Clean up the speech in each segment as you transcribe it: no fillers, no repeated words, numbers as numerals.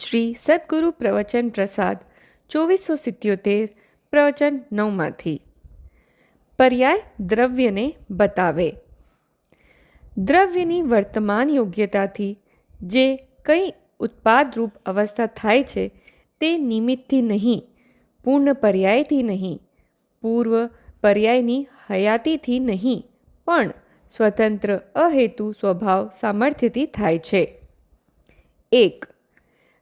શ્રી સદગુરુ પ્રવચન પ્રસાદ 2477 પ્રવચન 9માંથી પર્યાય દ્રવ્યને બતાવે. દ્રવ્યની વર્તમાન યોગ્યતાથી જે કંઈ ઉત્પાદરૂપ અવસ્થા થાય છે તે નિમિત્તથી નહીં, પૂર્ણ પર્યાયથી નહીં, પૂર્વ પર્યાયની હયાતીથી નહીં, પણ સ્વતંત્ર અહેતુ સ્વભાવ સામર્થ્યથી થાય છે. 1.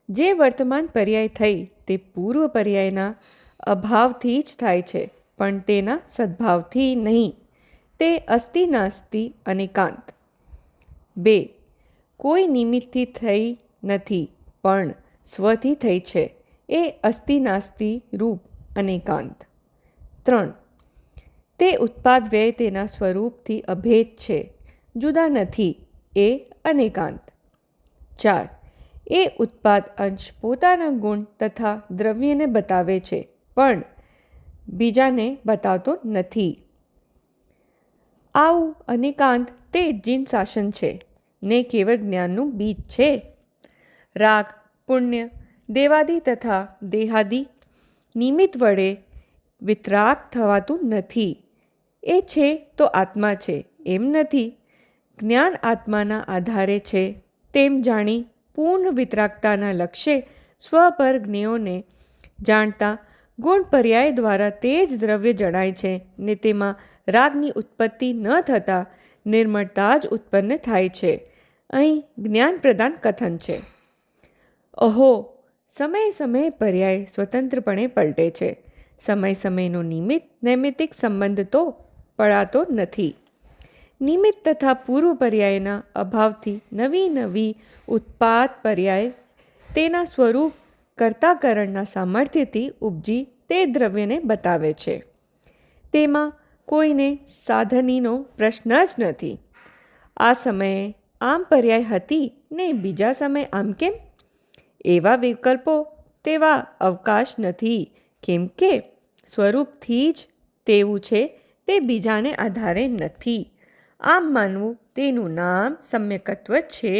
જે વર્તમાન પર્યાય થઈ તે પૂર્વ પર્યાયના અભાવથી જ થાય છે, પણ તેના સદ્ભાવથી નહીં. તે અસ્તિ નાસ્તિ અનેકાંત. 2. કોઈ નિમિત્તથી થઈ નથી, પણ સ્વથી થઈ છે. એ અસ્તિ નાસ્તિ રૂપ અનેકાંત. 3. તે ઉત્પાદ વ્યય તેના સ્વરૂપથી અભેદ છે, જુદા નથી. એ અનેકાંત. 4. એ ઉત્પાદ અંશ પોતાના ગુણ તથા દ્રવ્યને બતાવે છે, પણ બીજાને બતાવતો નથી. આવું અનેકાંત તે જીન શાસન છે ને કેવળ જ્ઞાનનું બીજ છે. રાગ, પુણ્ય, દેવાદિ તથા દેહાદિ નિમિત્ત વડે વિતરાગ થવાતું નથી. એ છે તો આત્મા છે એમ નથી. જ્ઞાન આત્માના આધારે છે તેમ જાણી પૂર્ણ વિતરાગતાના લક્ષ્ય સ્વ પર જ્ઞેયોને જાણતા ગુણ પર્યાય દ્વારા તે જ દ્રવ્ય જણાય છે ને તેમાં રાગની ઉત્પત્તિ ન થતાં નિર્મળતા જ ઉત્પન્ન થાય છે. અહીં જ્ઞાન પ્રદાન કથન છે. અહો, સમય સમયે પર્યાય સ્વતંત્રપણે પલટે છે. સમય સમયનો નિમિત્ત નૈમિત્તિક સંબંધ તો પડાતો નથી. નિમિત્ત તથા પૂર્વ પર્યાયના અભાવથી નવી નવી ઉત્પાદ પર્યાય તેના સ્વરૂપ કર્તાકરણના સામર્થ્યથી ઉપજી તે દ્રવ્યને બતાવે છે. તેમાં કોઈને સાધનીનો પ્રશ્ન જ નથી. આ સમયે આમ પર્યાય હતી ને બીજા સમયે આમ કેમ? એવા વિકલ્પો તેવા અવકાશ નથી, કેમ કે સ્વરૂપથી જ તેવું છે તે બીજાને આધારે નથી. આમ માનવું તેનું નામ સમ્યકત્વ છે.